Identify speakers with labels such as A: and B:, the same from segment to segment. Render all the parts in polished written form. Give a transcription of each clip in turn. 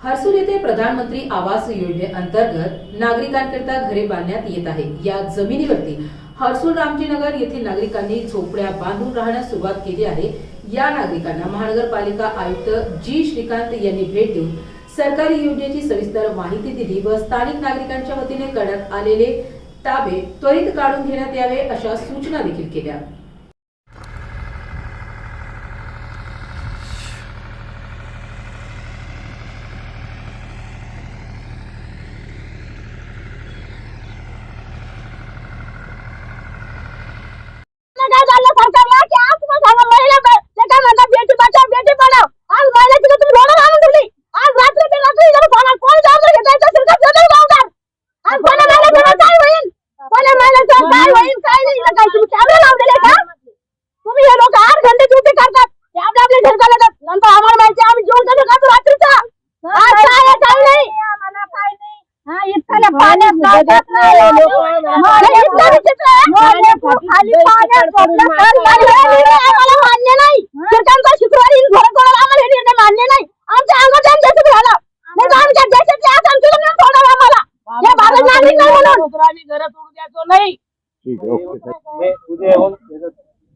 A: हर्सुल येथे प्रधानमंत्री आवास योजनेअंतर्गत नागरिकांकरिता घरे बांधण्यात येत आहे। या जमिनीवरती हर्सुल रामजीनगर येथील नागरिकांनी झोपड्या बांधून राहण्यास सुरुवात केली आहे। या नागरिकांना महानगरपालिका आयुक्त जी श्रीकांत यांनी भेट देऊन सरकारी योजनेची सविस्तर माहिती दिली व स्थानिक नागरिकांच्या वतीने करण्यात आलेले ताबे त्वरित काढून घेण्यात यावे अशा सूचना देखील केल्या।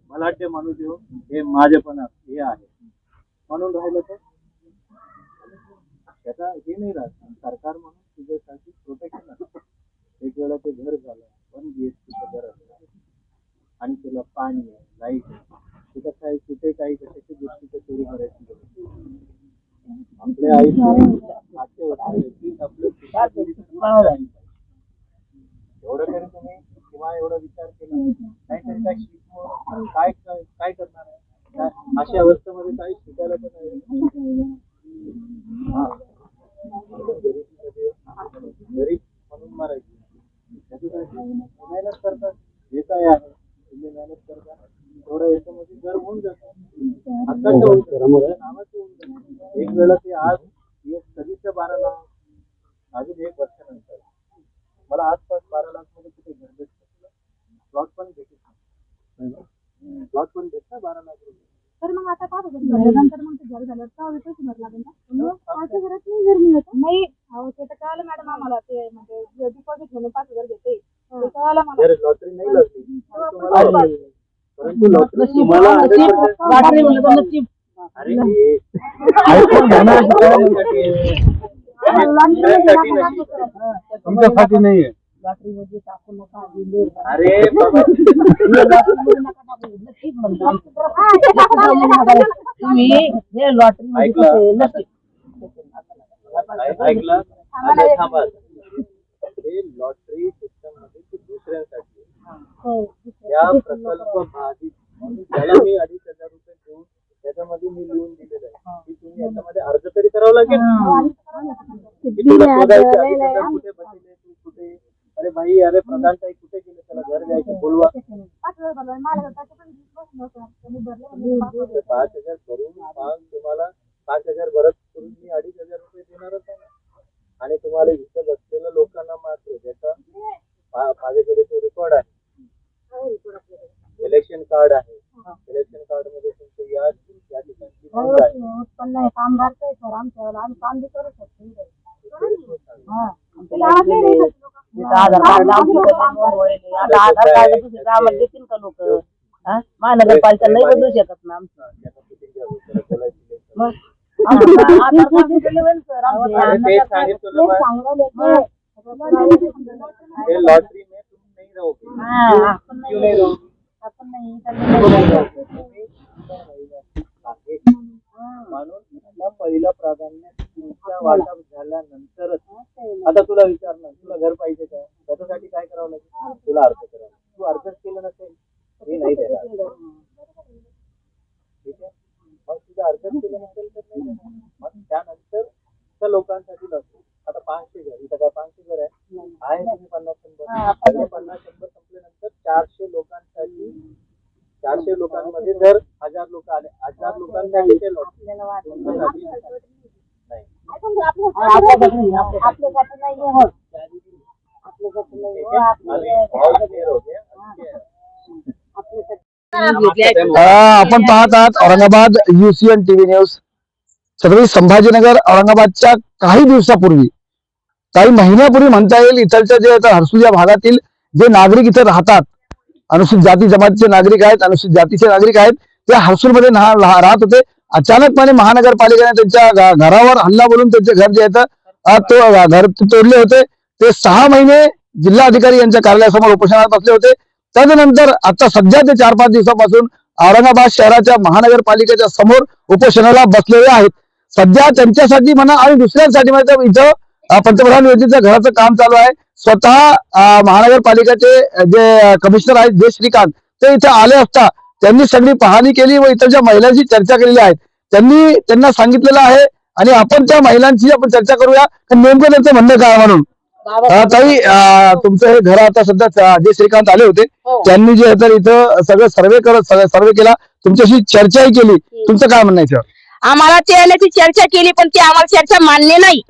B: मला ते माणूस येऊन हे माझेपण हे आहे म्हणून राहिलं तर त्याचा हे नाही राहत। सरकार म्हणून तुझ्यासाठी प्रोटेक्शन असतं। एक वेळा ते घर झालं 1 BHK घर असतं आणि तुला पाणी आहे, लाईट आहे, तिथं काही कुठे काही कशाची गोष्टी चोरी करायची आपल्या आयुष्यात आपलं एवढं तरी तुम्ही किंवा एवढा विचार केला नाहीतरी काय शिकून काय काय करणार आहे? अशा अवस्थेमध्ये काही शिकायला पण नाही। गरीब म्हणून मारायची त्याच्यासाठी मेहनत करतात। जे काय आहे तुम्ही मेहनत करता थोडं याच्यामध्ये घर होऊन जातं, हक्काचं होऊन जातं, नावाचं होऊन जातं। एक वेळा ते आज कधीच्या 12 लाख अजून 1 वर्षानंतर मला आसपास 12 लाख मध्ये कुठे घर भेटतं? प्लॉट पण भेटत प्लॉट पण भेटतं 12 लाख रुपये।
C: तर मग आता काय होतं नंतर मग ते घर झालं तर पैसे भर लागेल ना? पाचशे घरात नाही घर मिळत नाही। अहो ते तर कळलं मॅडम आम्हाला, ते म्हणजे डिपॉझिट म्हणून 5,000 घेते ते कळलं मला।
B: लॉटरी नाही लागली परंतु लॉटरी तुम्हाला तुमच्यासाठी नाहीये। लॉटरीमध्ये टाकू नका अरे बाबा
C: तुम्ही हे लॉटरी
B: ऐकलं थांबा। हे लॉटरी सिस्टम मध्ये दुसऱ्यांसाठी या प्रकल्प बाधित त्याला मी 2,500 रुपये देऊन त्याच्यामध्ये मी लिहून दिलेलं आहे की तुम्ही याच्यामध्ये अर्ज तरी करावा लागेल। कुठे बसले तू कुठे? अरे भाई अरे प्रधान साहेब कुठे गेले? त्याला घर द्यायचं बोलवा।
C: 5,000 भरून मग
B: तुम्हाला 5,000 भरत करून मी 2,500 रुपये देणारच आहे ना। आणि तुम्हाला इथं बसलेल्या लोकांना मात्र ज्याचा माझ्याकडे तो रेकॉर्ड आहे, इलेक्शन कार्ड आहे, इलेक्शन कार्ड मध्ये तुमचं या ठिकाणची नोंद आहे।
C: कामगार सर आमच्या आम्ही काम बी करू शकतो। आधार कार्ड दुसऱ्या आम्हाला देतील का लोक? महानगरपालिका नाही बदलू शकत ना आमचं।
B: लॉटरी में तुम नहीं रहोगे, क्यों नहीं रहोगे? म्हणून पहिलं प्राधान्य तुमच्या वाटप झाल्यानंतरच। आता तुला विचारणार तुला घर पाहिजे का? त्याच्यासाठी काय करावं लागेल? तुला अर्ज करावा। तू अर्जच केलं नसेल मी नाही देणार, ठीक आहे? मग तुझा अर्जच केलं नसेल तर नाही देणार। मग त्यानंतर त्या लोकांसाठी लागतो। आता 500 घर इथं काय 500 घर आहे तुम्ही 50-100 संपल्यानंतर 400 लोकांसाठी 400 लोकांमध्ये जर 1000 लोक आले 1000 लोकांसाठी ते लॉटरी नाही।
D: आपण पाहत आहात Aurangabad UCN TV news. Chhatrapati Sambhajinagar औरंगाबादच्या काही दिवसापूर्वी, काही महिन्यापूर्वी म्हणता येईल, इथलच्या जे आता हर्सुल या भागातील जे नागरिक इथे राहतात, अनुसूचित जाती जमातीचे नागरिक आहेत, अनुसूचित जातीचे नागरिक आहेत, ते हर्सुलमध्ये राहत होते. अचानकपणे महानगरपालिकेने त्यांच्या घरावर हल्ला बोलून त्यांचे घर जे आहे तो घर तोडले होते. ते 6 महिने जिल्हाधिकारी यांच्या कार्यालयासमोर उपोषणात बसले होते. त्यानंतर आता सध्या ते 4-5 दिवसापासून औरंगाबाद शहराच्या महानगरपालिकेच्या समोर उपोषणाला बसलेले आहेत. सध्या त्यांच्यासाठी म्हणा आणि दुसऱ्यांसाठी म्हणा इथं पंतप्रधान योजनेचं घराचं काम चालू आहे. स्वतः महानगरपालिकेचे जे कमिशनर आहेत जे श्रीकांत, ते इथे आले असता त्यांनी सगळी पाहणी केली व इथल्या महिलांशी चर्चा केलेली आहे. त्यांना सांगितलेलं आहे आणि आपण त्या महिलांशी आपण चर्चा करूया नेमकं त्यांचं म्हणणं काय म्हणून. ताई, तुमचं हे घर आता सध्या जे श्रीकांत आले होते त्यांनी जे तर इथं सगळं सर्वे केला, तुमच्याशी चर्चाही केली, तुमचं काय म्हणणं आहे?
E: आम्हाला ते येण्याची चर्चा केली पण ते आम्हाला चर्चा मान्य नाही.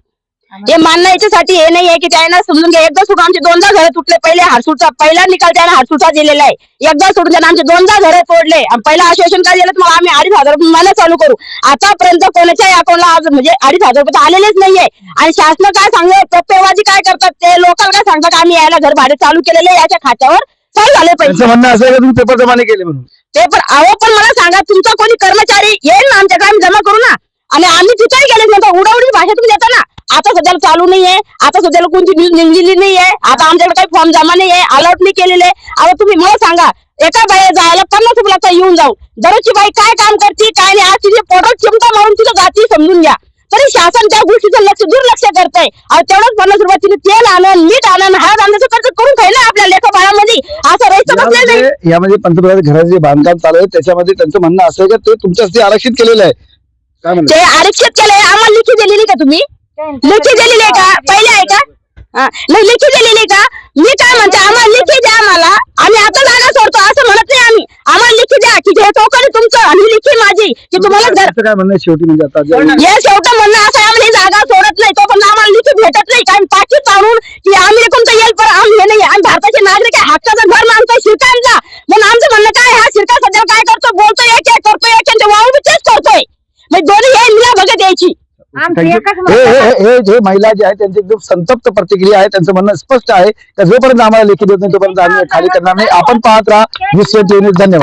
E: हे मान्य याच्यासाठी हे नाही आहे की त्यांना समजून घ्या. एकदा सोडून आमचे 2दा घर तुटले. पहिले हर्सुलचा पहिला निकाल त्याने हर्सुलचा दिलेला आहे. एकदा सोडून त्याने आमचे 2दा घर तोडले. पहिला आश्वासन काय दिलं, मग आम्ही 2,500 रुपये मला चालू करू. आतापर्यंत कोणाच्याही अकाउंटला आज म्हणजे 2,500 रुपये आलेलेच नाहीये. आणि शासन काय सांगत, पप्पेबाजी काय करतात ते लोकल काय सांगतात, आम्ही यायला घर भाडे चालू केलेले याच्या खात्यावर चालू झाले पैसे.
D: म्हणणं असं तुम्ही पेपर जमा नाही केले म्हणून.
E: पेपर अहो, पण मला सांगा, तुमचा कोणी कर्मचारी येईल ना आमच्याकडे, आम्ही जमा करू ना. आणि आम्ही तिथेही गेले नंतर उडाउडी भाषा तुम्ही देता ना. आता सध्याला चालू नाहीये, आता सध्याला कोणती न्यूज निघलेली नाहीये, आता आमच्याकडे काही फॉर्म जमा नाहीये, अलर्ट नाही केलेले. आता तुम्ही मला सांगा, एका बाई जायला 50 रुपये लागतात येऊन जाऊ. दररोजची बाई काय काम करते काय नाही, आज तिथे पोटात चिमटा मारून तिथं जाती समजून घ्या. तरी शासन त्या गोष्टीचं दुर्लक्ष करतंय. तेवढंच 50 रुपये तिने तेल आणून मीठ आणून हळद आणण्याचं खर्च करून खायला आपल्या लेखा बाळामध्ये असं राहायचं बसलेलं नाही.
D: यामध्ये पंतप्रधान घराचे जे बांधकाम चालू आहे त्याच्यामध्ये त्यांचं म्हणणं असं आहे की ते तुमच्यासाठी आरक्षित केलेलं आहे. काय म्हणतात
E: ते आरक्षित केलंय, आम्हाला लिखी दिलेली का तुम्ही? लिखी दिलेली आहे का? पहिले आहे का? नाही लिखी दिलेली का? मी काय म्हणते, आम्हाला लिखी द्या. आम्हाला आम्ही आता जागा सोडतो असं म्हणत नाही आम्ही. आम्हाला लिखी द्या की हे टोकन तुमचं आणि लिखी माझी की तुम्हाला
D: काय म्हणणं आहे शेवटी म्हणजे आता
E: हे शेवटं म्हणणं असं आहे, आम्ही जागा सोडत नाही तो पण आम्हाला लिखी भेटत नाही. कारण पाठी चालून की आम्ही कोणतं येईल पण आम्ही हे नाही. आम्ही भारताचे नागरिक आहे, हक्काचं घर मानतोय शिरकांचा. म्हणून आमचं म्हणणं काय, हा शिरका सध्या काय करतो, बोलतोय एक करतोय एक आणि वाहून तेच करतोय. म्हणजे दोन्ही हे मिला बघत यायची.
D: हे महिला जे आहेत त्यांची एकदम संतप्त प्रतिक्रिया आहे. त्यांचं म्हणणं स्पष्ट आहे की जोपर्यंत आम्हाला लेखी देत नाही तोपर्यंत आम्ही खाली करणार नाही. आपण पाहत राहा 20 न्यूज. धन्यवाद.